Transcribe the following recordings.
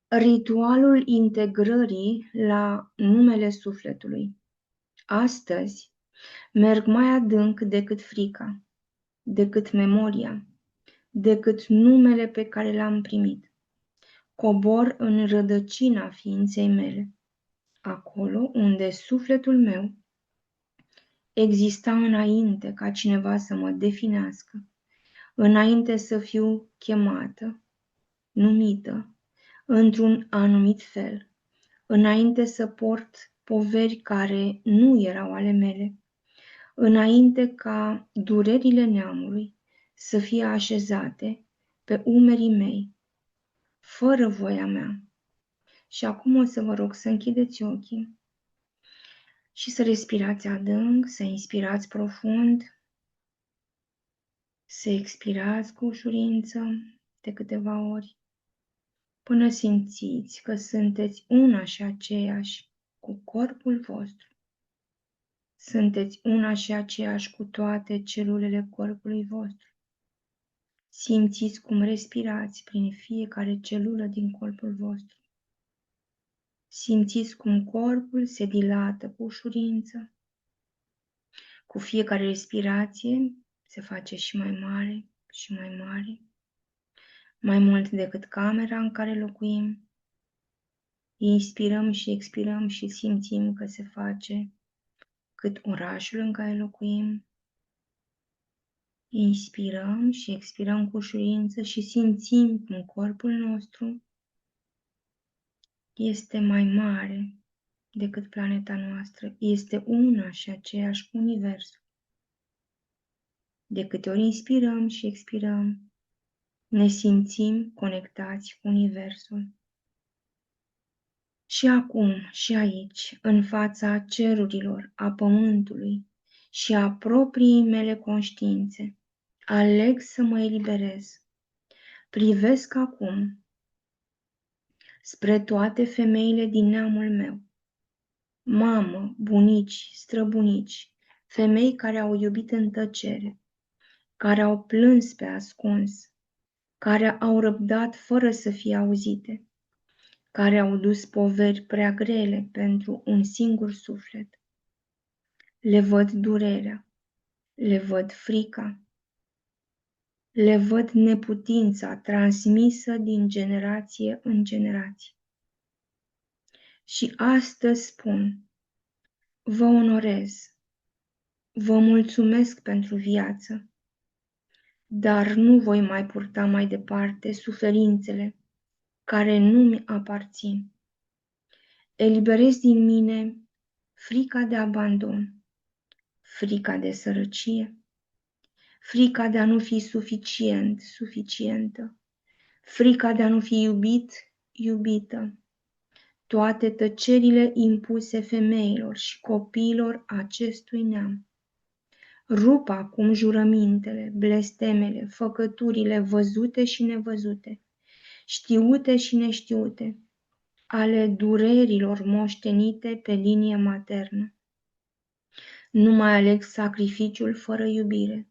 Ritualul integrării la numele sufletului. Astăzi merg mai adânc decât frica, decât memoria, decât numele pe care l-am primit. Cobor în rădăcina ființei mele, acolo unde sufletul meu exista înainte ca cineva să mă definească, înainte să fiu chemată, numită, într-un anumit fel, înainte să port poveri care nu erau ale mele, înainte ca durerile neamului să fie așezate pe umerii mei, fără voia mea. Și acum o să vă rog să închideți ochii și să respirați adânc, să inspirați profund, să expirați cu ușurință de câteva ori, până simțiți că sunteți una și aceeași cu corpul vostru. Sunteți una și aceeași cu toate celulele corpului vostru. Simțiți cum respirați prin fiecare celulă din corpul vostru. Simțiți cum corpul se dilată cu ușurință. Cu fiecare respirație se face și mai mare și mai mare, mai mult decât camera în care locuim. Inspirăm și expirăm și simțim că se face cât orașul în care locuim. Inspirăm și expirăm cu ușurință și simțim cum corpul nostru este mai mare decât planeta noastră, este una și aceeași cu Universul. De câte ori inspirăm și expirăm, ne simțim conectați cu Universul. Și acum, și aici, în fața cerurilor, a pământului și a proprii mele conștiințe, aleg să mă eliberez. Privesc acum spre toate femeile din neamul meu, mamă, bunici, străbunici, femei care au iubit în tăcere, care au plâns pe ascuns, care au răbdat fără să fie auzite, care au dus poveri prea grele pentru un singur suflet. Le văd durerea, le văd frica, le văd neputința transmisă din generație în generație. Și astăzi spun, vă onorez, vă mulțumesc pentru viață, dar nu voi mai purta mai departe suferințele care nu mi aparțin. Eliberez din mine frica de abandon, frica de sărăcie, frica de a nu fi suficient, suficientă, frica de a nu fi iubit, iubită, toate tăcerile impuse femeilor și copiilor acestui neam. Rup acum jurămintele, blestemele, făcăturile văzute și nevăzute, știute și neștiute, ale durerilor moștenite pe linie maternă. Nu mai aleg sacrificiul fără iubire,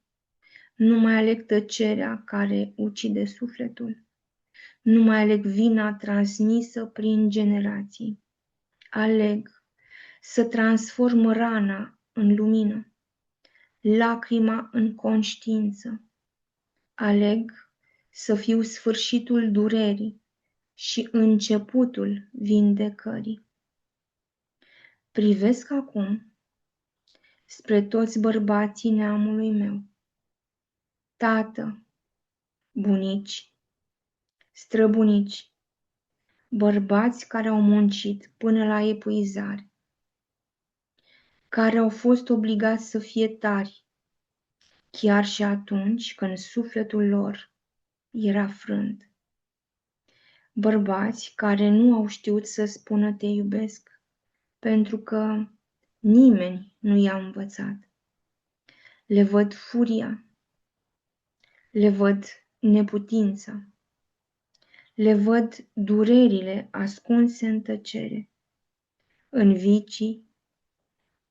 nu mai aleg tăcerea care ucide sufletul, nu mai aleg vina transmisă prin generații. Aleg să transform rana în lumină, lacrima în conștiință. Aleg să fiu sfârșitul durerii și începutul vindecării. Privesc acum spre toți bărbații neamului meu, tată, bunici, străbunici, bărbați care au muncit până la epuizare, care au fost obligați să fie tari, chiar și atunci când sufletul lor era frânt. Bărbați care nu au știut să spună te iubesc, pentru că nimeni nu i-a învățat. Le văd furia, le văd neputința, le văd durerile ascunse în tăcere, în vicii,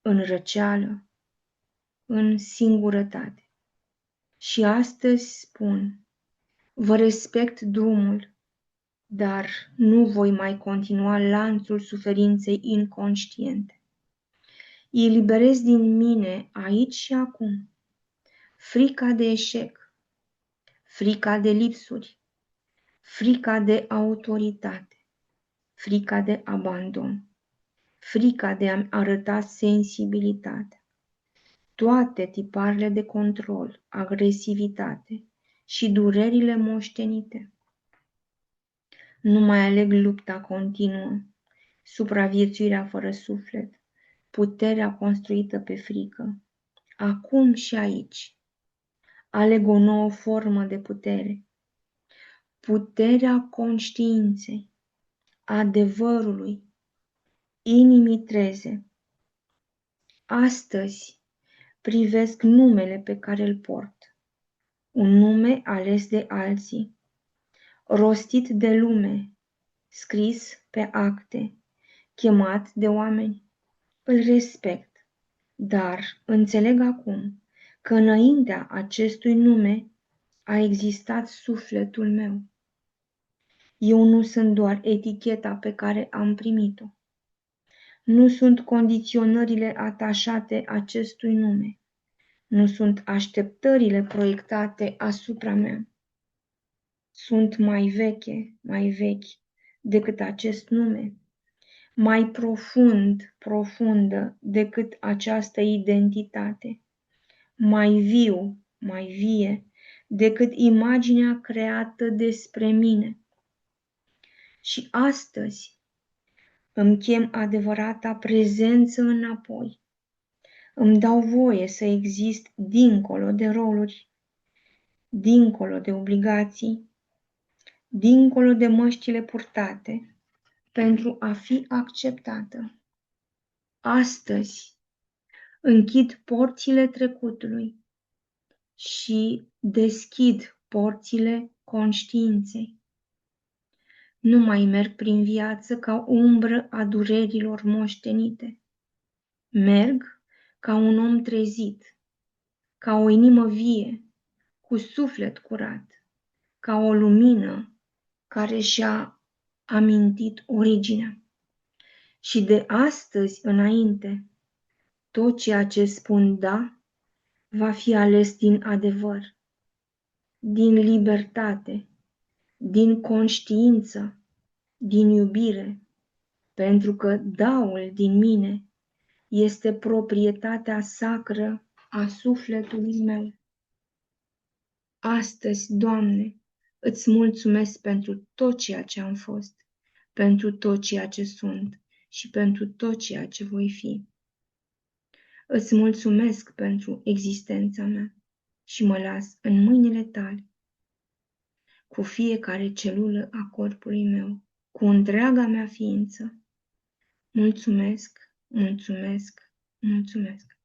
în răceală, în singurătate. Și astăzi spun, vă respect drumul, dar nu voi mai continua lanțul suferinței inconștiente. Eliberez din mine, aici și acum, frica de eșec, frica de lipsuri, frica de autoritate, frica de abandon, frica de a-mi arăta sensibilitatea, toate tiparele de control, agresivitate și durerile moștenite. Nu mai aleg lupta continuă, supraviețuirea fără suflet, puterea construită pe frică. Acum și aici aleg o nouă formă de putere, puterea conștiinței, adevărului, inimii treze. Astăzi privesc numele pe care îl port, un nume ales de alții, rostit de lume, scris pe acte, chemat de oameni. Îl respect, dar înțeleg acum că înaintea acestui nume a existat sufletul meu. Eu nu sunt doar eticheta pe care am primit-o. Nu sunt condiționările atașate acestui nume. Nu sunt așteptările proiectate asupra mea. Sunt mai vechi decât acest nume, mai profundă decât această identitate, mai vie decât imaginea creată despre mine. Și astăzi îmi chem adevărata prezență înapoi. Îmi dau voie să exist dincolo de roluri, dincolo de obligații, dincolo de măștile purtate, pentru a fi acceptată. Astăzi închid porțile trecutului și deschid porțile conștiinței. Nu mai merg prin viață ca umbră a durerilor moștenite. Merg ca un om trezit, ca o inimă vie, cu suflet curat, ca o lumină care și-a amintit originea. Și de astăzi înainte, tot ceea ce spun da, va fi ales din adevăr, din libertate, din conștiință, din iubire, pentru că daul din mine este proprietatea sacră a sufletului meu. Astăzi, Doamne, îți mulțumesc pentru tot ceea ce am fost, pentru tot ceea ce sunt și pentru tot ceea ce voi fi. Îți mulțumesc pentru existența mea și mă las în mâinile tale, cu fiecare celulă a corpului meu, cu întreaga mea ființă. Mulțumesc, mulțumesc, mulțumesc.